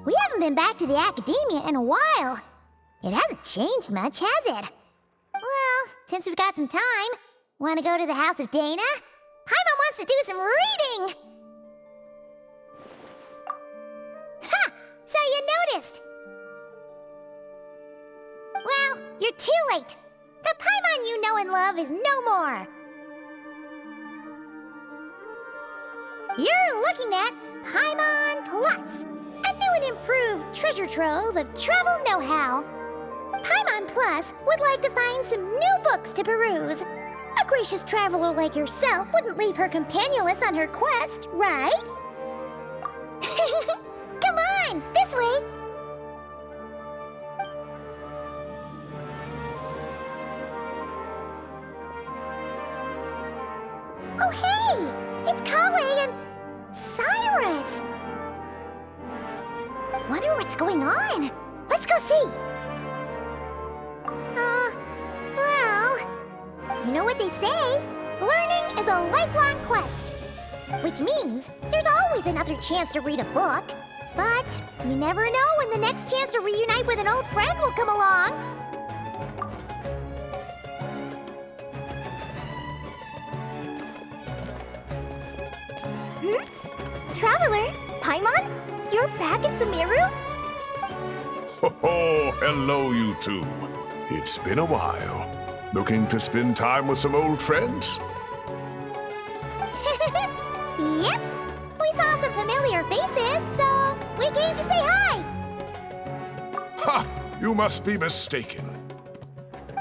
We haven't been back to the academia in a while. It hasn't changed much, has it? Well, since we've got some time, want to go to the house of Dana? Paimon wants to do some reading! Ha! So you noticed! Well, you're too late. The Paimon you know and love is no more. You're looking at Paimon Plus, a new and improved treasure trove of travel know-how. Paimon Plus would like to find some new books to peruse. A gracious traveler like yourself wouldn't leave her companionless on her quest, right? Come on, this way! Oh hey! It's Collei and Cyrus! Wonder what's going on. Let's go see! Well... You know what they say? Learning is a lifelong quest. Which means there's always another chance to read a book. But you never know when the next chance to reunite with an old friend will come along. Traveler, Paimon? You're back in Sumeru? Ho, hello you two. It's been a while. Looking to spend time with some old friends? Yep. We saw some familiar faces, so we came to say hi. Ha! You must be mistaken.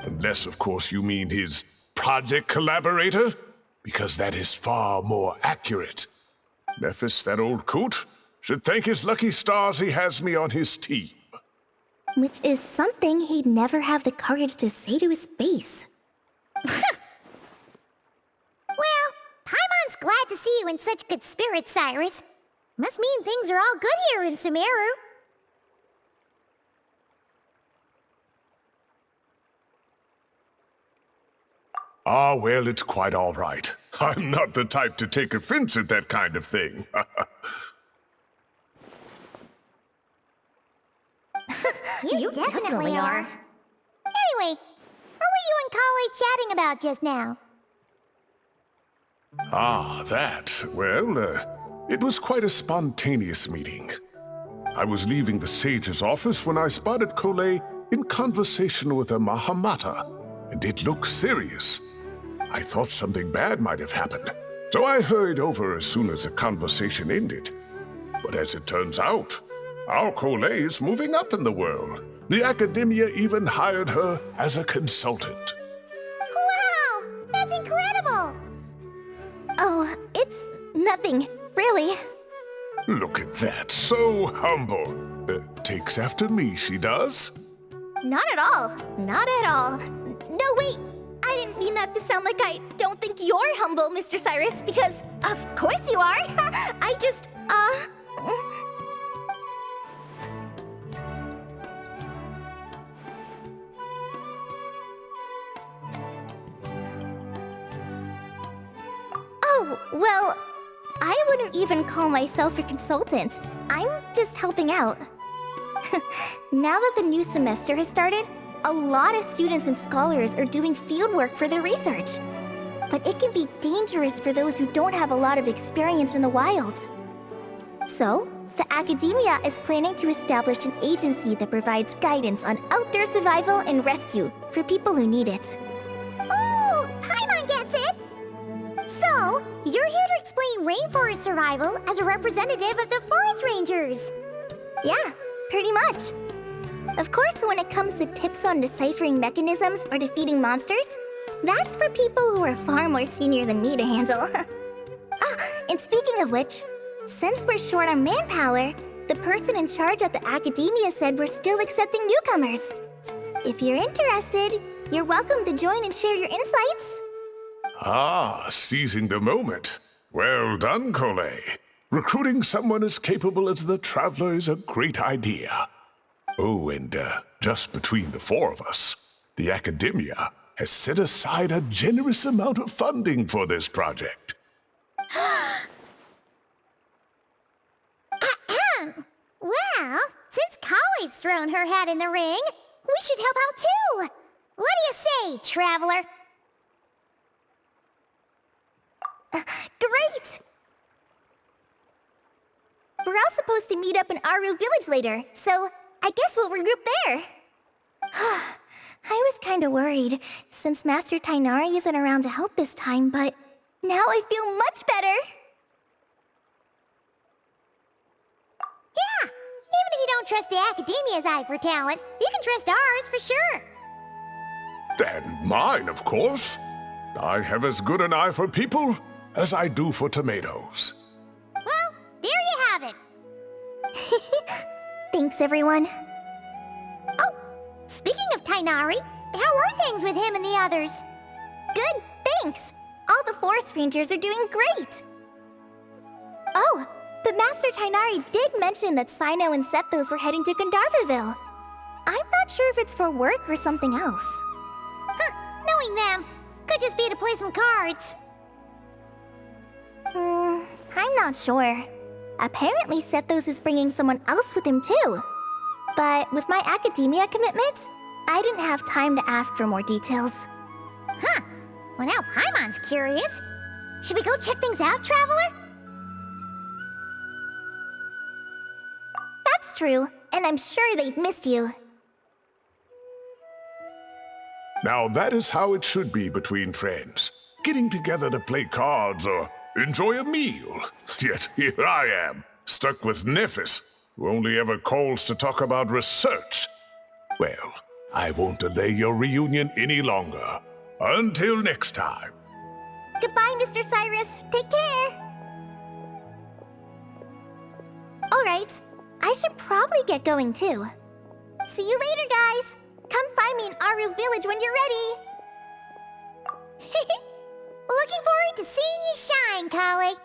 Unless, of course, you mean his project collaborator, because that is far more accurate. Nephis, that old coot, should thank his lucky stars he has me on his team. Which is something he'd never have the courage to say to his face. Well, Paimon's glad to see you in such good spirits, Cyrus. Must mean things are all good here in Sumeru. Ah, well, it's quite all right. I'm not the type to take offense at that kind of thing. You definitely are. Anyway, what were you and Collei chatting about just now? Ah, that. Well, it was quite a spontaneous meeting. I was leaving the sage's office when I spotted Collei in conversation with a Mahamata, and it looked serious. I thought something bad might have happened, so I hurried over as soon as the conversation ended. But as it turns out, our Collei is moving up in the world. The academia even hired her as a consultant. Wow! That's incredible! Oh, it's nothing, really. Look at that, so humble. Takes after me, she does. Not at all. Not at all. No, wait. I didn't mean that to sound like I don't think you're humble, Mr. Cyrus, because of course you are. I just, Oh, well, I wouldn't even call myself a consultant. I'm just helping out. Now that the new semester has started, a lot of students and scholars are doing fieldwork for their research. But it can be dangerous for those who don't have a lot of experience in the wild. So, the academia is planning to establish an agency that provides guidance on outdoor survival and rescue for people who need it. Oh, Paimon gets it! So, you're here to explain rainforest survival as a representative of the forest rangers. Yeah, pretty much. Of course, when it comes to tips on deciphering mechanisms or defeating monsters, that's for people who are far more senior than me to handle. And speaking of which, since we're short on manpower, the person in charge at the academia said we're still accepting newcomers. If you're interested, you're welcome to join and share your insights. Ah, seizing the moment. Well done, Collei. Recruiting someone as capable as the Traveler is a great idea. Oh, and just between the four of us, the academia has set aside a generous amount of funding for this project. Well, since Collei's thrown her hat in the ring, we should help out too. What do you say, traveler? Great! We're all supposed to meet up in Aru Village later, so I guess we'll regroup there. I was kinda worried, since Master Tighnari isn't around to help this time, but now I feel much better. Yeah, even if you don't trust the Academia's eye for talent, you can trust ours for sure. And mine, of course. I have as good an eye for people as I do for tomatoes. Well, there you have it. Thanks, everyone. Oh, speaking of Tighnari, how are things with him and the others? Good, thanks. All the forest rangers are doing great. Oh, but Master Tighnari did mention that Cyno and Sethos were heading to Gandharvaville. I'm not sure if it's for work or something else. Huh, knowing them, could just be to play some cards. I'm not sure. Apparently Sethos is bringing someone else with him too. But with my academia commitment, I didn't have time to ask for more details. Huh, well now Paimon's curious. Should we go check things out, traveler? That's true, and I'm sure they've missed you. Now that is how it should be between friends. Getting together to play cards or enjoy a meal. Yet here I am, stuck with Nephis, who only ever calls to talk about research. Well, I won't delay your reunion any longer. Until next time. Goodbye, Mr. Cyrus. Take care. All right, I should probably get going too. See you later, guys. Come find me in Aru Village when you're ready. Looking forward to seeing you shine, Collei.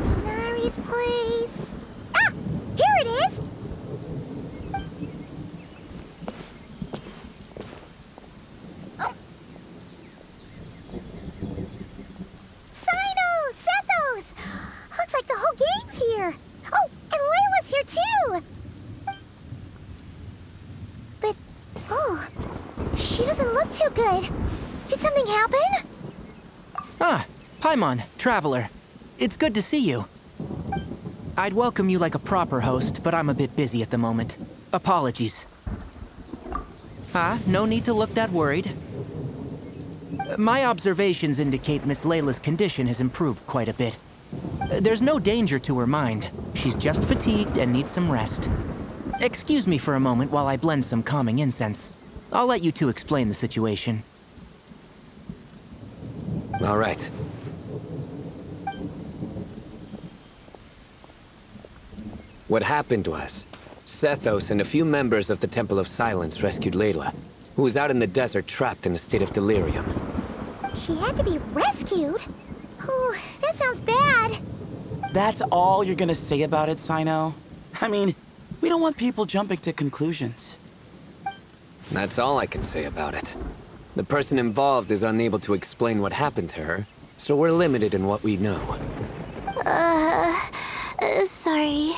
Tighnari's place. Ah! Here it is! Cyno! Sethos! Looks like the whole gang's here. Oh, and Layla's here too! But, oh, she doesn't look too good. Did something happen? Ah, Paimon, Traveler. It's good to see you. I'd welcome you like a proper host, but I'm a bit busy at the moment. Apologies. No need to look that worried. My observations indicate Miss Layla's condition has improved quite a bit. There's no danger to her mind. She's just fatigued and needs some rest. Excuse me for a moment while I blend some calming incense. I'll let you two explain the situation. All right. What happened was, Sethos and a few members of the Temple of Silence rescued Layla, who was out in the desert trapped in a state of delirium. She had to be rescued? Oh, that sounds bad. That's all you're gonna say about it, Cyno? I mean, we don't want people jumping to conclusions. That's all I can say about it. The person involved is unable to explain what happened to her, so we're limited in what we know. Sorry.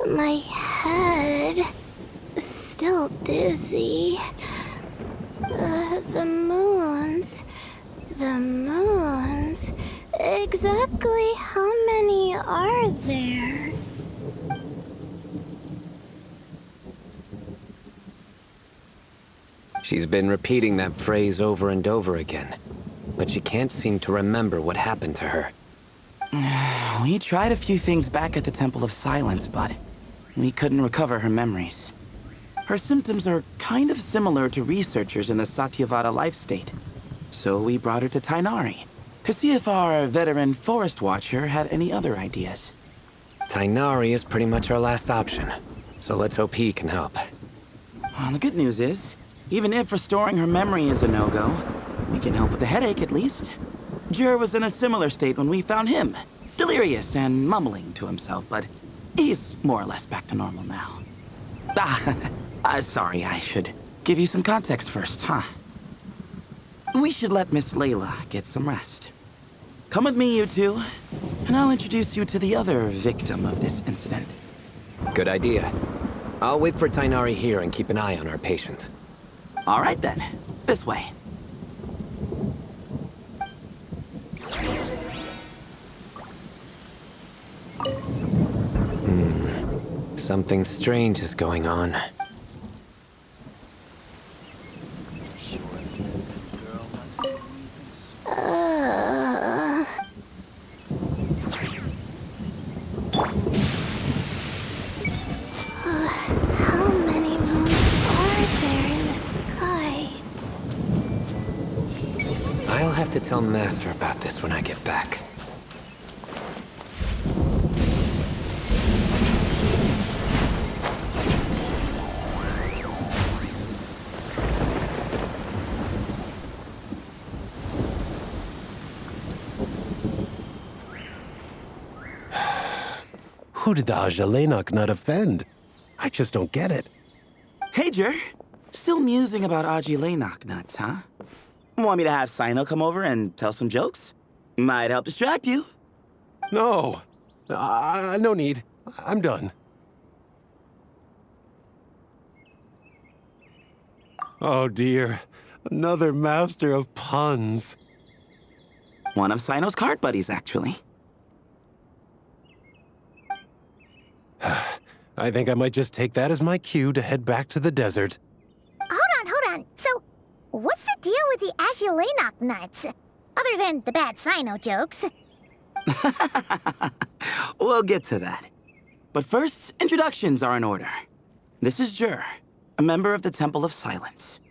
My head is still dizzy. The moons. Exactly how many are there? She's been repeating that phrase over and over again, but she can't seem to remember what happened to her. We tried a few things back at the Temple of Silence, but we couldn't recover her memories. Her symptoms are kind of similar to researchers in the Satyavada life state. So we brought her to Tighnari to see if our veteran forest watcher had any other ideas. Tighnari is pretty much our last option, so let's hope he can help. Well, the good news is, Even if restoring her memory is a no-go, we can help with the headache at least. Jer was in a similar state when we found him, delirious and mumbling to himself, but he's more or less back to normal now. Sorry, I should give you some context first, huh? We should let Miss Layla get some rest. Come with me, you two, and I'll introduce you to the other victim of this incident. Good idea. I'll wait for Tighnari here and keep an eye on our patient. All right then, this way. Something strange is going on. How many moons are there in the sky? I'll have to tell Master about this when I get back. Who did the Ajalenok offend? I just don't get it. Hey, Jer. Still musing about Aji nuts, huh? Want me to have Cyno come over and tell some jokes? Might help distract you. No. No need. I'm done. Oh dear. Another master of puns. One of Cyno's card buddies, actually. I think I might just take that as my cue to head back to the desert. Hold on. So, what's the deal with the Ajalenok nuts? Other than the bad Cyno jokes. We'll get to that. But first, introductions are in order. This is Jer, a member of the Temple of Silence.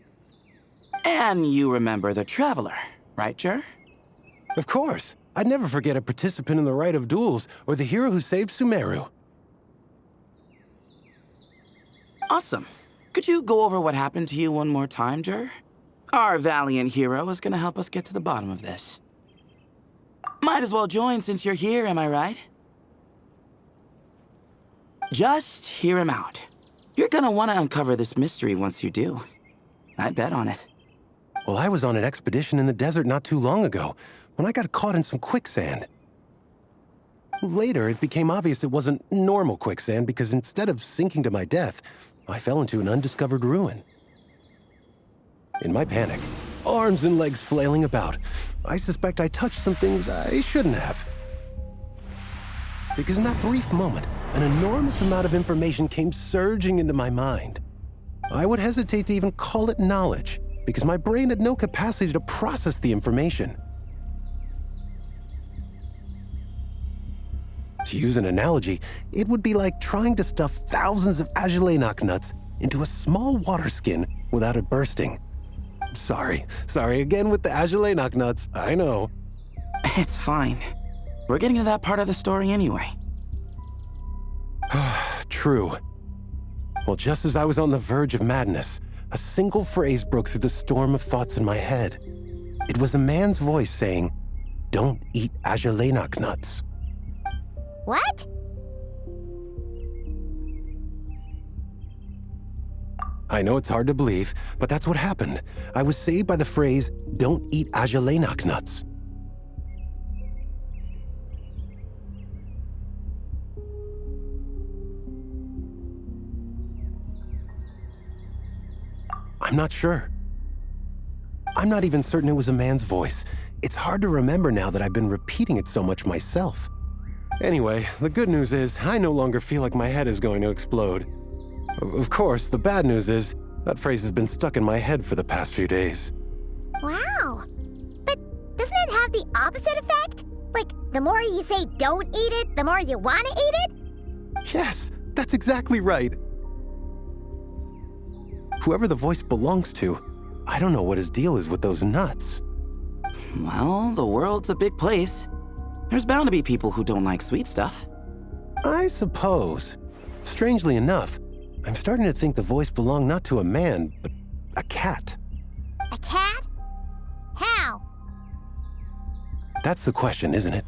And you remember the Traveler, right, Jer? Of course. I'd never forget a participant in the Rite of Duels or the hero who saved Sumeru. Awesome. Could you go over what happened to you one more time, Jer? Our valiant hero is gonna help us get to the bottom of this. Might as well join since you're here, am I right? Just hear him out. You're gonna want to uncover this mystery once you do. I'd bet on it. Well, I was on an expedition in the desert not too long ago, when I got caught in some quicksand. Later, it became obvious it wasn't normal quicksand because instead of sinking to my death, I fell into an undiscovered ruin. In my panic, arms and legs flailing about, I suspect I touched some things I shouldn't have. Because in that brief moment, an enormous amount of information came surging into my mind. I would hesitate to even call it knowledge, because my brain had no capacity to process the information. To use an analogy, it would be like trying to stuff thousands of Ajalenok nuts into a small water skin without it bursting. Sorry again with the Ajalenok nuts, I know. It's fine. We're getting to that part of the story anyway. True. Well, just as I was on the verge of madness, a single phrase broke through the storm of thoughts in my head. It was a man's voice saying, "Don't eat Ajalenok nuts." What? I know it's hard to believe, but that's what happened. I was saved by the phrase, "Don't eat Ajalenok nuts." I'm not sure. I'm not even certain it was a man's voice. It's hard to remember now that I've been repeating it so much myself. Anyway, the good news is I no longer feel like my head is going to explode. Of course, the bad news is that phrase has been stuck in my head for the past few days. Wow. But doesn't it have the opposite effect? Like, the more you say don't eat it, the more you want to eat it? Yes, that's exactly right. Whoever the voice belongs to, I don't know what his deal is with those nuts. Well, the world's a big place. There's bound to be people who don't like sweet stuff. I suppose. Strangely enough, I'm starting to think the voice belonged not to a man, but a cat. A cat? How? That's the question, isn't it?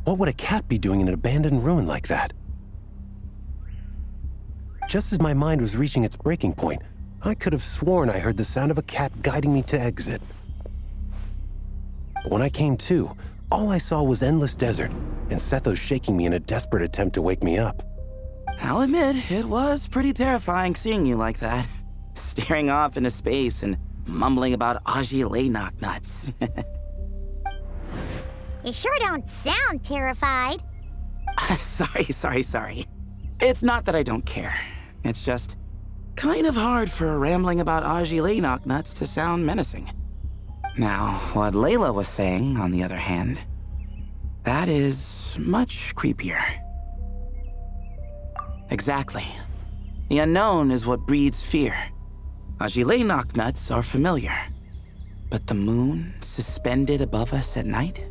What would a cat be doing in an abandoned ruin like that? Just as my mind was reaching its breaking point, I could have sworn I heard the sound of a cat guiding me to exit. But when I came to, all I saw was endless desert, and Sethos shaking me in a desperate attempt to wake me up. I'll admit, it was pretty terrifying seeing you like that. Staring off into space and mumbling about Layla nuts. You sure don't sound terrified. Sorry. It's not that I don't care. It's just kind of hard for rambling about Layla nuts to sound menacing. Now, what Layla was saying, on the other hand, that is much creepier. Exactly. The unknown is what breeds fear. Layla nuts are familiar. But the moon suspended above us at night?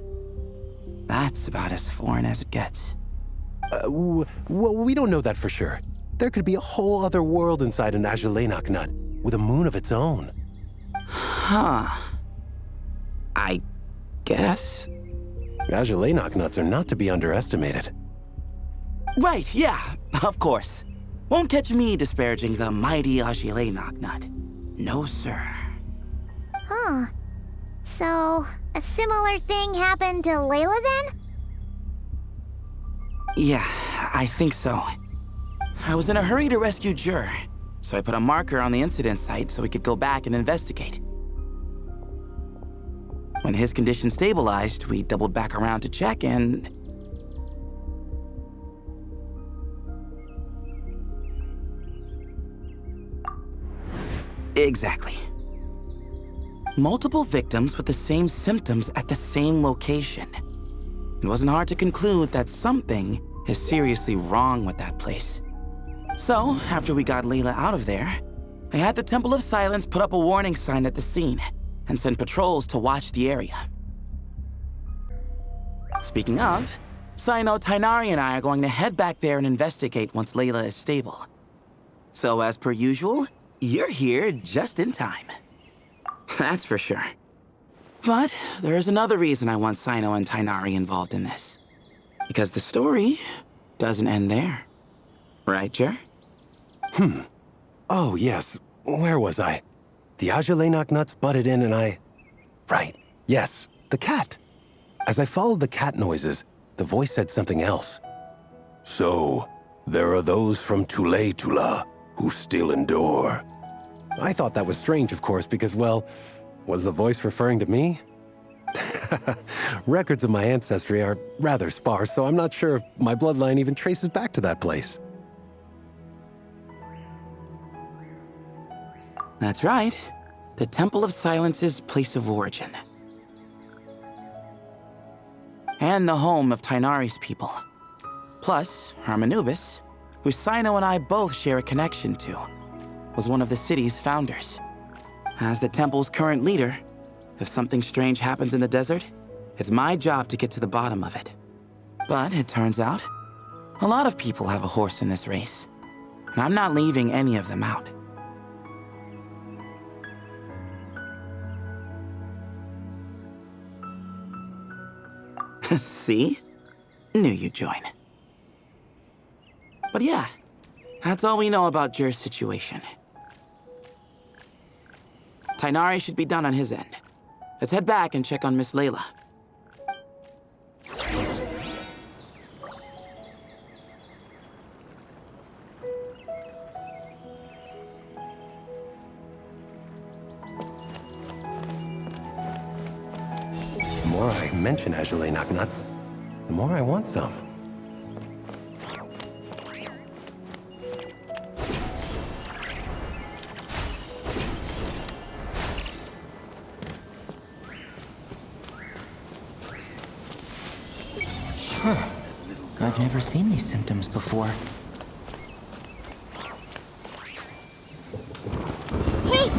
That's about as foreign as it gets. Well, we don't know that for sure. There could be a whole other world inside an Layla nut, with a moon of its own. Huh. I guess. Layla nuts are not to be underestimated. Right, yeah, of course. Won't catch me disparaging the mighty Layla nut. No, sir. Huh. So, a similar thing happened to Layla then? Yeah, I think so. I was in a hurry to rescue Jur, so I put a marker on the incident site so we could go back and investigate. When his condition stabilized, we doubled back around to check and... Exactly. Multiple victims with the same symptoms at the same location. It wasn't hard to conclude that something is seriously wrong with that place. So, after we got Layla out of there, I had the Temple of Silence put up a warning sign at the scene and send patrols to watch the area. Speaking of, Cyno, Tighnari, and I are going to head back there and investigate once Layla is stable. So, as per usual, you're here just in time. That's for sure. But there is another reason I want Cyno and Tighnari involved in this. Because the story doesn't end there. Right, Jer? Oh, yes. Where was I? The Layla nuts butted in and I... Right. Yes, the cat. As I followed the cat noises, the voice said something else. So, there are those from Tula who still endure. I thought that was strange, of course, because, well, was the voice referring to me? Records of my ancestry are rather sparse, so I'm not sure if my bloodline even traces back to that place. That's right. The Temple of Silence's place of origin. And the home of Tighnari's people. Plus, Hermanubis, who Cyno and I both share a connection to, was one of the city's founders. As the temple's current leader, if something strange happens in the desert, it's my job to get to the bottom of it. But it turns out, a lot of people have a horse in this race, and I'm not leaving any of them out. See? Knew you'd join. But yeah, that's all we know about Jer's situation. Tighnari should be done on his end. Let's head back and check on Miss Layla. The more I mention Layla nuts, the more I want some. Huh. I've never seen these symptoms before. Hey!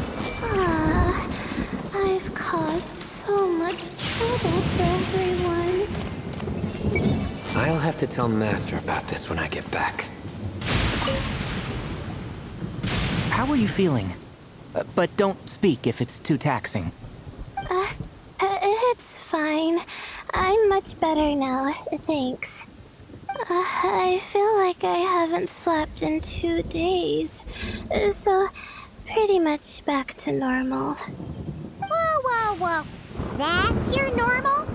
I've caused so much trouble for everyone. I'll have to tell Master about this when I get back. How are you feeling? But don't speak if it's too taxing. It's fine. I'm much better now, thanks. I feel like I haven't slept in 2 days, so pretty much back to normal. Whoa, whoa, whoa. That's your normal?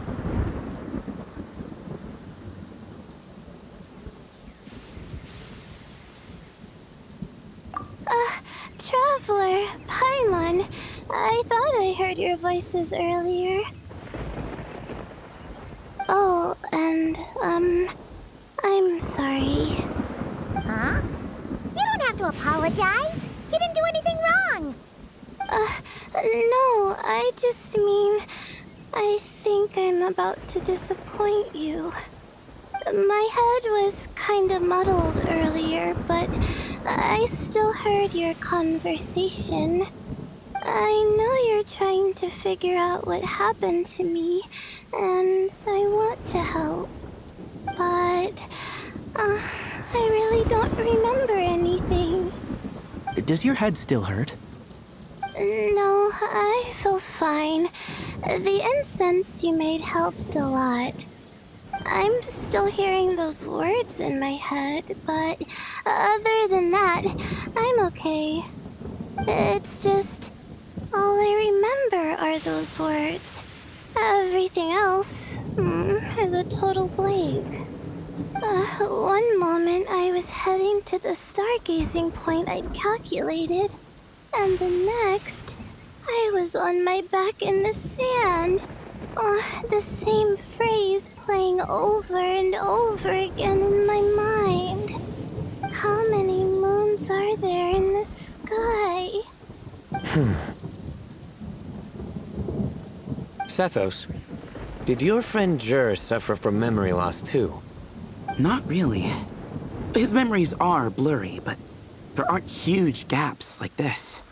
Traveler, Paimon, I thought I heard your voices earlier. Oh, and, I'm sorry. Huh? You don't have to apologize. You didn't do anything wrong. No, I just mean, I think I'm about to disappoint you. My head was kinda muddled earlier, but I still heard your conversation. I know you're trying to figure out what happened to me, and I want to help. But, I really don't remember anything. Does your head still hurt? No, I feel fine. The incense you made helped a lot. I'm still hearing those words in my head, but other than that, I'm okay. It's just, all I remember are those words. Everything else is a total blank. One moment I was heading to the stargazing point I'd calculated, and the next, I was on my back in the sand. The same phrase playing over and over again in my mind. How many moons are there in the sky? Sethos, did your friend Jur suffer from memory loss too? Not really. His memories are blurry, but there aren't huge gaps like this.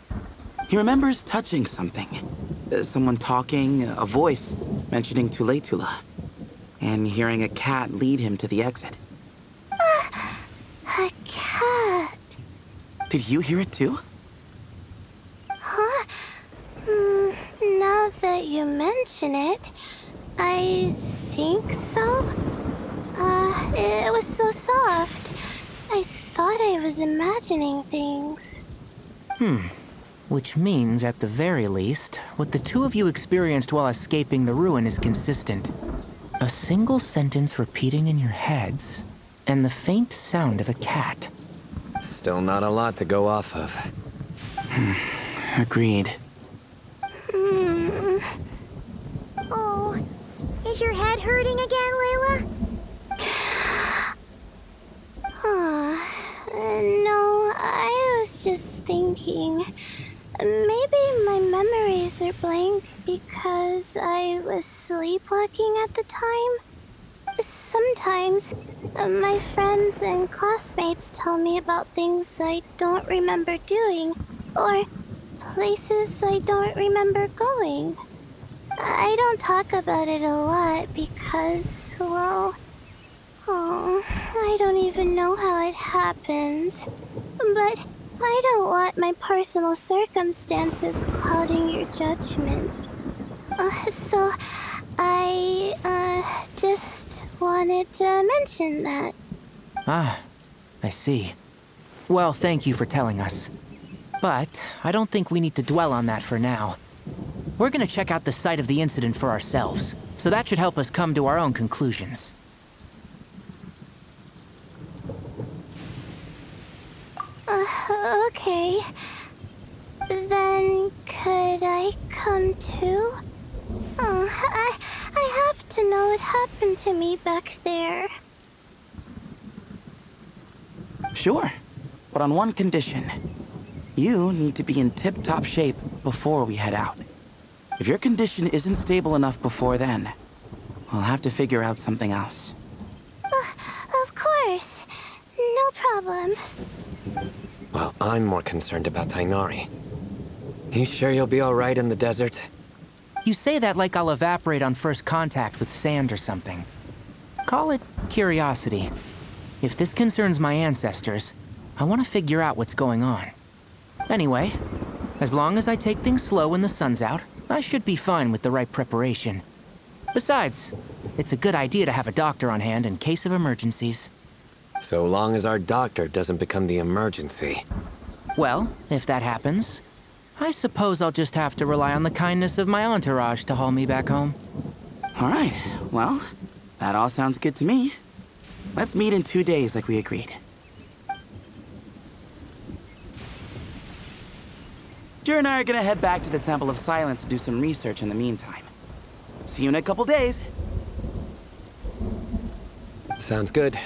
He remembers touching something. Someone talking, a voice mentioning Tuletula, and hearing a cat lead him to the exit. A cat. Did you hear it too? Huh? Now that you mention it, I think so. It was so soft. I thought I was imagining things. Which means, at the very least, what the two of you experienced while escaping the ruin is consistent. A single sentence repeating in your heads, and the faint sound of a cat. Still not a lot to go off of. Agreed. Oh, is your head hurting again, Layla? No, I was just thinking. Maybe my memories are blank because I was sleepwalking at the time. Sometimes, my friends and classmates tell me about things I don't remember doing, or places I don't remember going. I don't talk about it a lot because, well, I don't even know how it happened. But I don't want my personal circumstances clouding your judgment. So I just wanted to mention that. Ah, I see. Well, thank you for telling us. But I don't think we need to dwell on that for now. We're gonna check out the site of the incident for ourselves, so that should help us come to our own conclusions. Okay. Then could I come too? I have to know what happened to me back there. Sure, but on one condition. You need to be in tip-top shape before we head out. If your condition isn't stable enough before then, we'll have to figure out something else. Of course. No problem. Well, I'm more concerned about Tighnari. You sure you'll be all right in the desert? You say that like I'll evaporate on first contact with sand or something. Call it curiosity. If this concerns my ancestors, I want to figure out what's going on. Anyway, As long as I take things slow when the sun's out, I should be fine with the right preparation. Besides, it's a good idea to have a doctor on hand in case of emergencies. So long as our doctor doesn't become the emergency. Well, if that happens, I suppose I'll just have to rely on the kindness of my entourage to haul me back home. All right, well, that all sounds good to me. Let's meet in 2 days like we agreed. Jer and I are gonna head back to the Temple of Silence to do some research in the meantime. See you in a couple days. Sounds good.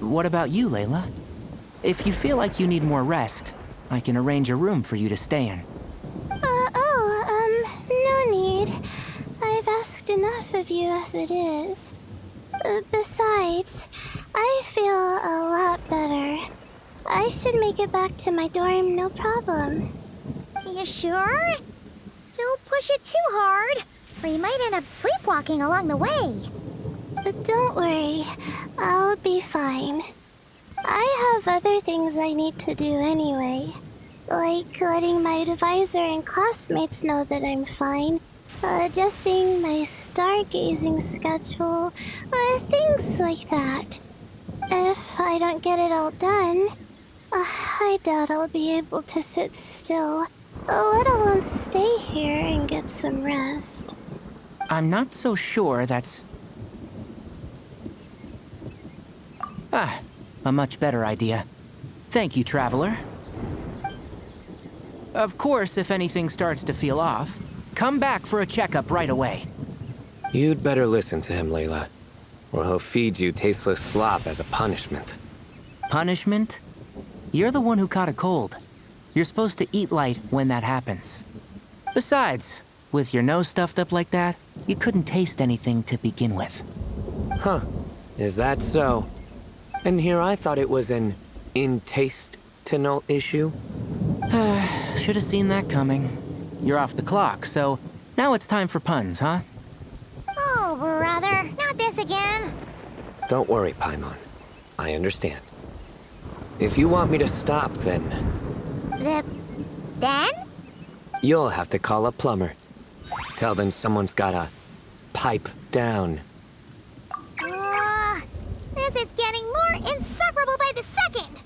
What about you, Layla? If you feel like you need more rest, I can arrange a room for you to stay in. No need. I've asked enough of you as it is. Besides, I feel a lot better. I should make it back to my dorm, no problem. You sure? Don't push it too hard, or you might end up sleepwalking along the way. Don't worry, I'll be fine. I have other things I need to do anyway. Like letting my advisor and classmates know that I'm fine. Adjusting my stargazing schedule. Things like that. If I don't get it all done, I doubt I'll be able to sit still, let alone stay here and get some rest. I'm not so sure that's... a much better idea. Thank you, Traveler. Of course, if anything starts to feel off, come back for a checkup right away. You'd better listen to him, Layla, or he'll feed you tasteless slop as a punishment. Punishment? You're the one who caught a cold. You're supposed to eat light when that happens. Besides, with your nose stuffed up like that, you couldn't taste anything to begin with. Huh. Is that so? And here I thought it was an intestinal issue. Should have seen that coming. You're off the clock, so now it's time for puns, huh? Oh, brother, not this again. Don't worry, Paimon. I understand. If you want me to stop, then Then? you'll have to call a plumber. Tell them someone's gotta pipe down. This is getting more insufferable by the second.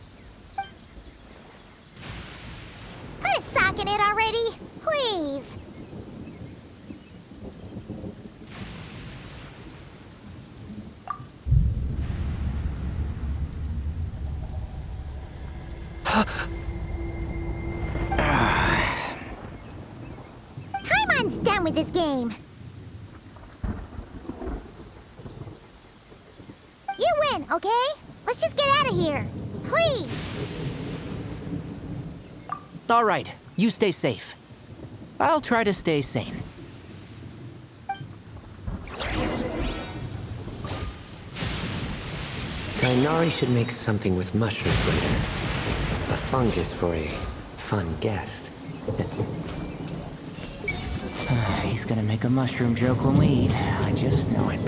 Put a sock in it already, please. Paimon's done with this game. You win, okay? Let's just get out of here. Please. All right, you stay safe. I'll try to stay sane. Tighnari should make something with mushrooms later. A fungus for a fun guest. He's gonna make a mushroom joke when we eat. I just know it.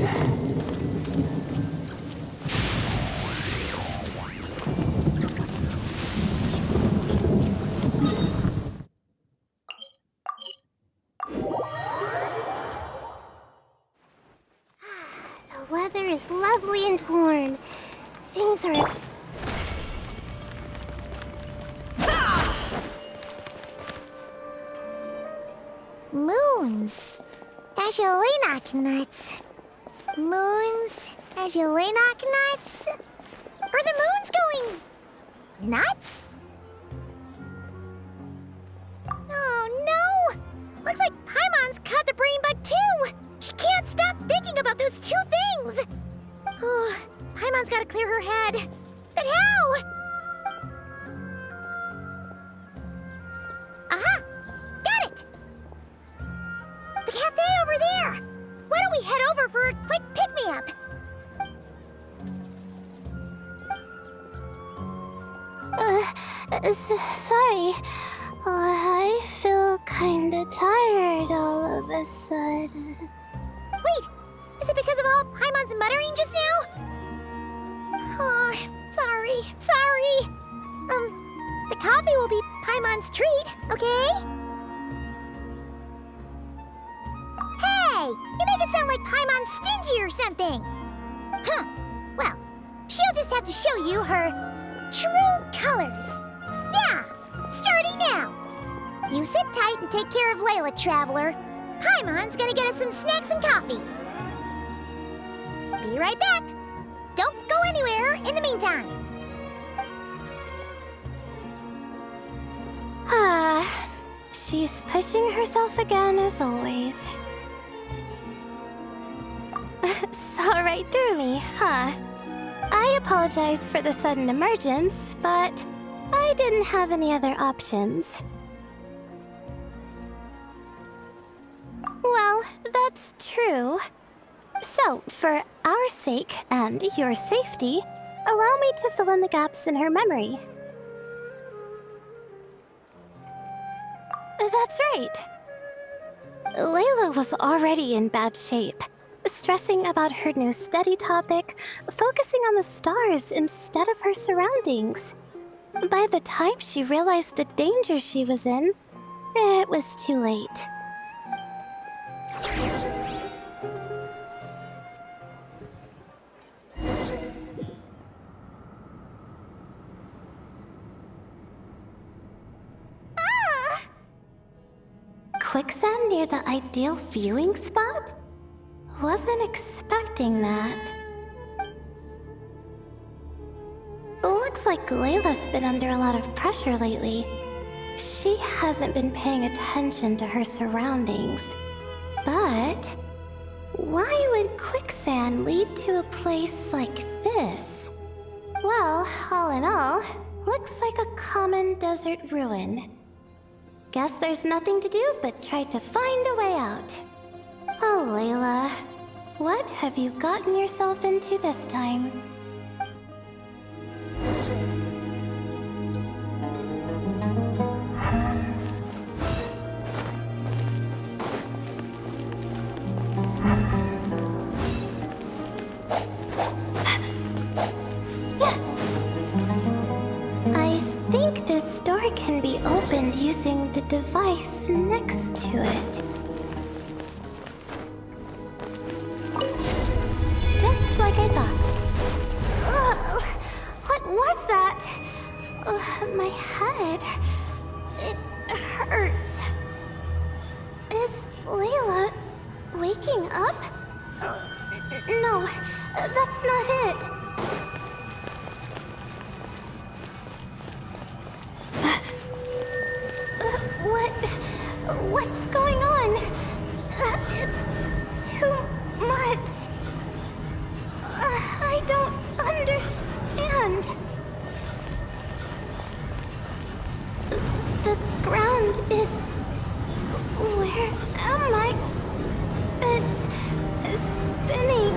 The weather is lovely and warm. Things are... Moons. As you knock nuts. Moons. As you knock nuts. Are the moons going... nuts? Oh no! Looks like Paimon's caught the brain bug too! She can't stop thinking about those two things! Oh, Paimon's gotta clear her head. But how? Aha! Got it! The cafe over there! Why don't we head over for a quick pick-me-up? Sorry. I feel kinda tired all of a sudden. Wait! Is it because of all Paimon's muttering just now? Oh, sorry. Sorry. The coffee will be Paimon's treat, okay? Hey! You make it sound like Paimon's stingy or something! Well, she'll just have to show you her true colors. Yeah! Starting now! You sit tight and take care of Layla, Traveler. Paimon's gonna get us some snacks and coffee. Be right back! Don't go anywhere in the meantime. She's pushing herself again as always. Saw right through me, huh? I apologize for the sudden emergence, but I didn't have any other options. Well, that's true. So, for our sake and your safety, allow me to fill in the gaps in her memory. That's right. Layla was already in bad shape, stressing about her new study topic, focusing on the stars instead of her surroundings. By the time she realized the danger she was in, it was too late. Quicksand near the ideal viewing spot? Wasn't expecting that. Looks like Layla's been under a lot of pressure lately. She hasn't been paying attention to her surroundings. But why would quicksand lead to a place like this? Well, all in all, looks like a common desert ruin. Guess there's nothing to do but try to find a way out. Oh, Layla, what have you gotten yourself into this time? I think this door can be opened using the device next to it. Just like I thought. Ugh, what was that? My head. It hurts. Is Layla waking up? No, that's not it. What's going on? It's too much. I don't understand. The ground is... Where am I? It's spinning.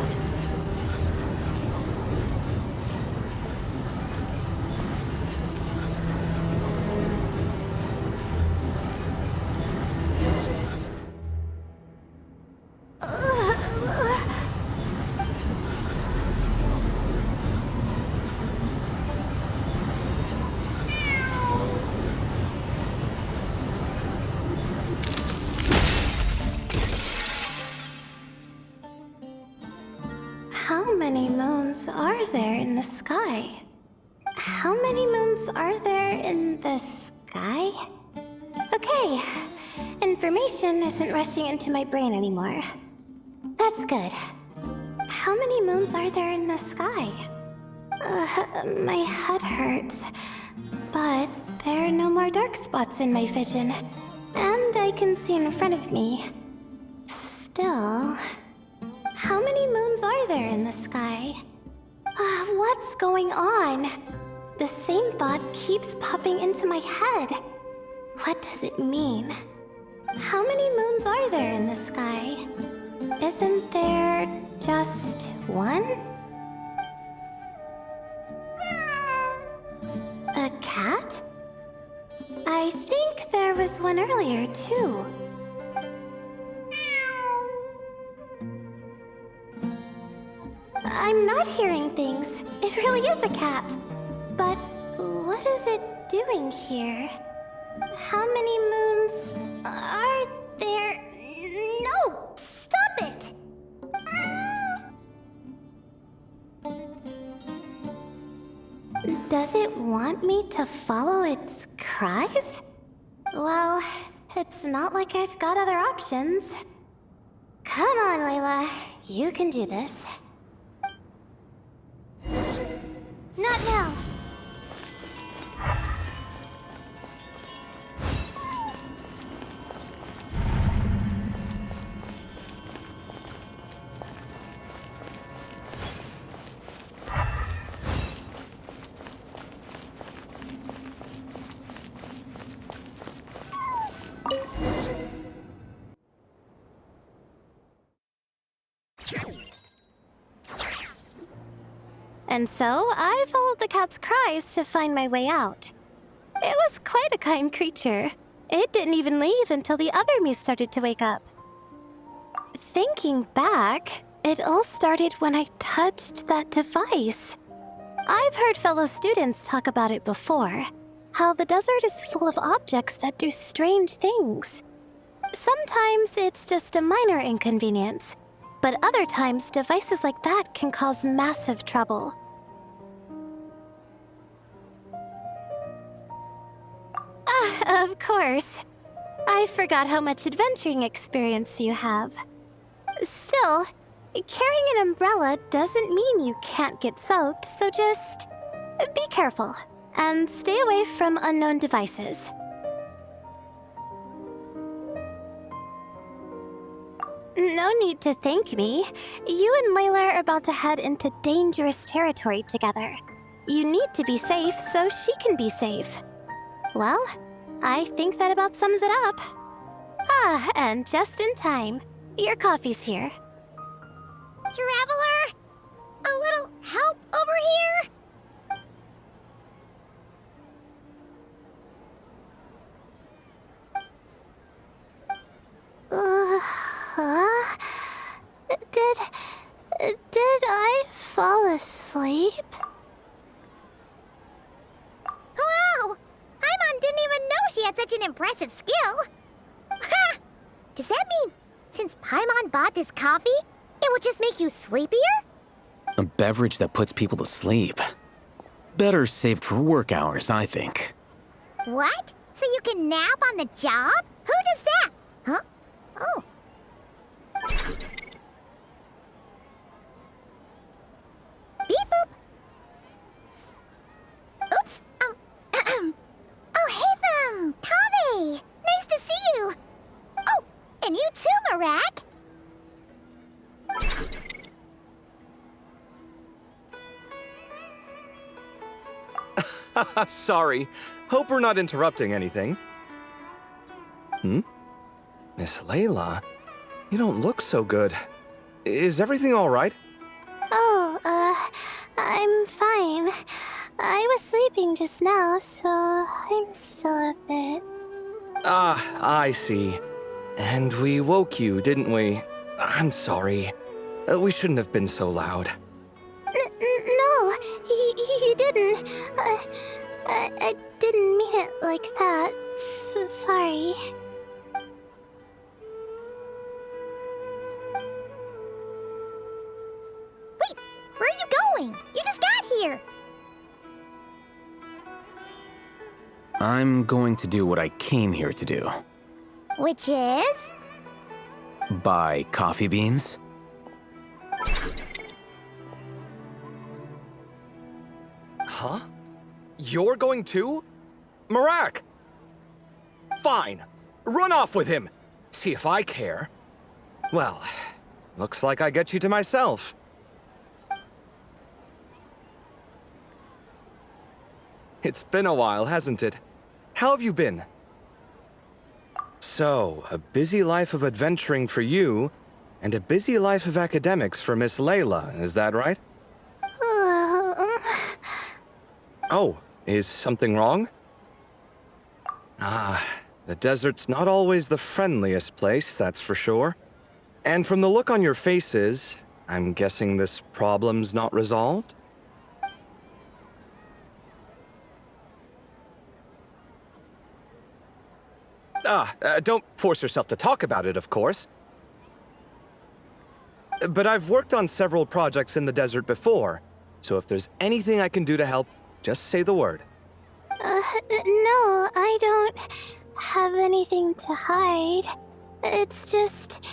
How many moons are there in the sky? How many moons are there in the sky? Okay, information isn't rushing into my brain anymore. That's good. How many moons are there in the sky? My head hurts, but there are no more dark spots in my vision, and I can see in front of me. Still... How many moons are there in the sky? What's going on? The same thought keeps popping into my head. What does it mean? How many moons are there in the sky? Isn't there just one? A cat? I think there was one earlier, too. I'm not hearing things. It really is a cat. But what is it doing here? How many moons are there? No! Stop it! Does it want me to follow its cries? Well, it's not like I've got other options. Come on, Layla. You can do this. Not now. And so, I followed the cat's cries to find my way out. It was quite a kind creature. It didn't even leave until the other me started to wake up. Thinking back, it all started when I touched that device. I've heard fellow students talk about it before, how the desert is full of objects that do strange things. Sometimes it's just a minor inconvenience, but other times devices like that can cause massive trouble. Of course. I forgot how much adventuring experience you have. Still, carrying an umbrella doesn't mean you can't get soaked, so just be careful and stay away from unknown devices. No need to thank me. You and Layla are about to head into dangerous territory together. You need to be safe so she can be safe. Well, I think that about sums it up. Ah, and just in time. Your coffee's here. Traveler? A little help over here? Did I fall asleep? Wow! Paimon didn't even know she had such an impressive skill. Ha! Does that mean since Paimon bought this coffee, it would just make you sleepier? A beverage that puts people to sleep. Better saved for work hours, I think. What? So you can nap on the job? Who does that? Huh? Oh. Beep boop. Oops. Alhaitham, Kaveh. Nice to see you. Oh, and you too, Marak. Sorry. Hope we're not interrupting anything. Miss Layla, you don't look so good. Is everything all right? Oh, I'm fine. I was sleeping just now, so I'm still a bit... Ah, I see. And we woke you, didn't we? I'm sorry. We shouldn't have been so loud. No, you didn't. I didn't mean it like that. Sorry. Wait, where are you going? You just got here. I'm going to do what I came here to do. Which is? Buy coffee beans. Huh? You're going too? Marak! Fine. Run off with him. See if I care. Well, looks like I get you to myself. It's been a while, hasn't it? How have you been? So, a busy life of adventuring for you, and a busy life of academics for Miss Layla, is that right? Oh, is something wrong? Ah, the desert's not always the friendliest place, that's for sure. And from the look on your faces, I'm guessing this problem's not resolved? Don't force yourself to talk about it, of course. But I've worked on several projects in the desert before, so if there's anything I can do to help, just say the word. No, I don't have anything to hide. It's just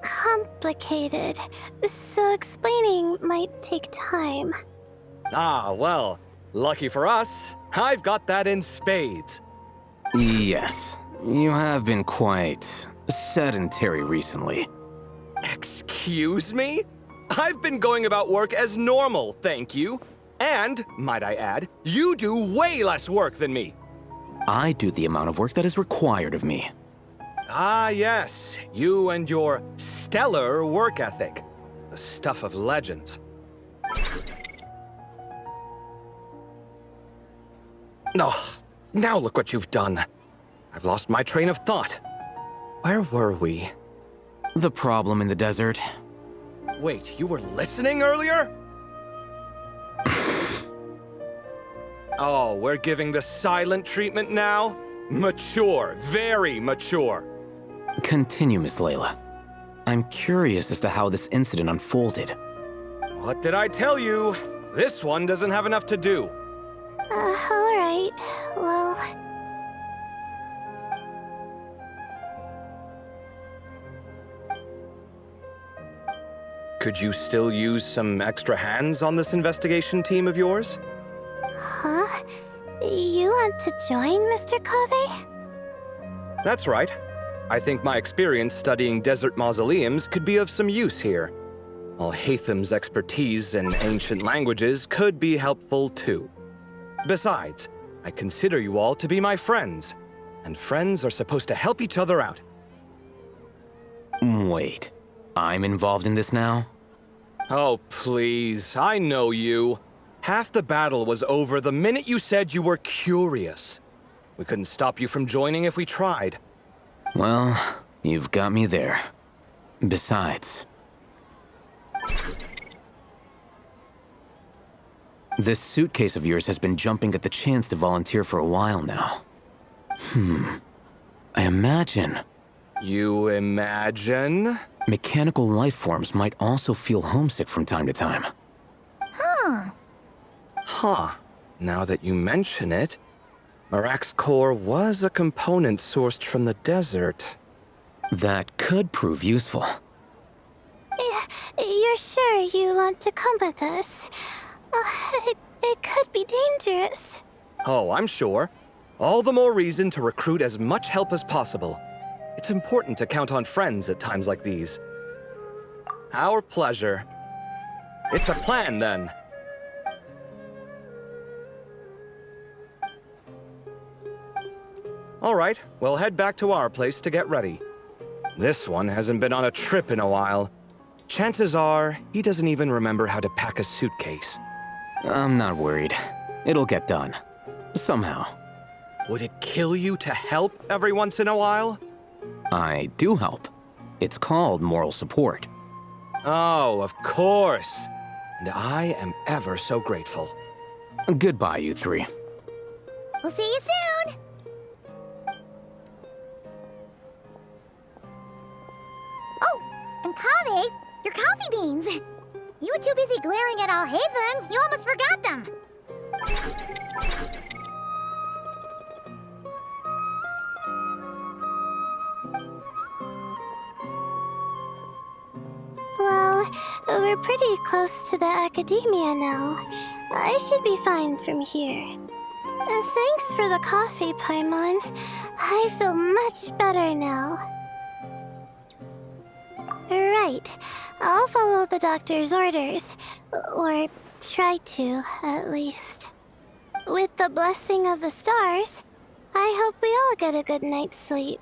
complicated, so explaining might take time. Ah, well, lucky for us, I've got that in spades. Yes, you have been quite sedentary recently. Excuse me? I've been going about work as normal, thank you. And, might I add, you do way less work than me. I do the amount of work that is required of me. Ah, yes, you and your stellar work ethic. The stuff of legends. Oh, now look what you've done. I've lost my train of thought. Where were we? The problem in the desert. Wait, you were listening earlier? Oh, we're giving the silent treatment now? Mature, very mature. Continue, Miss Layla. I'm curious as to how this incident unfolded. What did I tell you? This one doesn't have enough to do. Alright, well... Could you still use some extra hands on this investigation team of yours? Huh? You want to join, Mr. Kaveh? That's right. I think my experience studying desert mausoleums could be of some use here. Alhaitham's expertise in ancient languages could be helpful too. Besides, I consider you all to be my friends, and friends are supposed to help each other out. Wait, I'm involved in this now? Oh, please, I know you. Half the battle was over the minute you said you were curious. We couldn't stop you from joining if we tried. Well, you've got me there. Besides... this suitcase of yours has been jumping at the chance to volunteer for a while now. I imagine... You imagine? mechanical life forms might also feel homesick from time to time. Huh. Now that you mention it, Marak's core was a component sourced from the desert. That could prove useful. You're sure you want to come with us? It could be dangerous. Oh, I'm sure. All the more reason to recruit as much help as possible. It's important to count on friends at times like these. Our pleasure. It's a plan, then. All right, we'll head back to our place to get ready. This one hasn't been on a trip in a while. Chances are, he doesn't even remember how to pack a suitcase. I'm not worried. It'll get done. Somehow. Would it kill you to help every once in a while? I do help. It's called moral support. Oh, of course. And I am ever so grateful. Goodbye, you three. We'll see you soon! Oh, and Kaveh, your coffee beans! You were too busy glaring at Alhaitham, you almost forgot them! Well, we're pretty close to the academia now. I should be fine from here. Thanks for the coffee, Paimon. I feel much better now. Right. I'll follow the doctor's orders. Or try to, at least. With the blessing of the stars, I hope we all get a good night's sleep.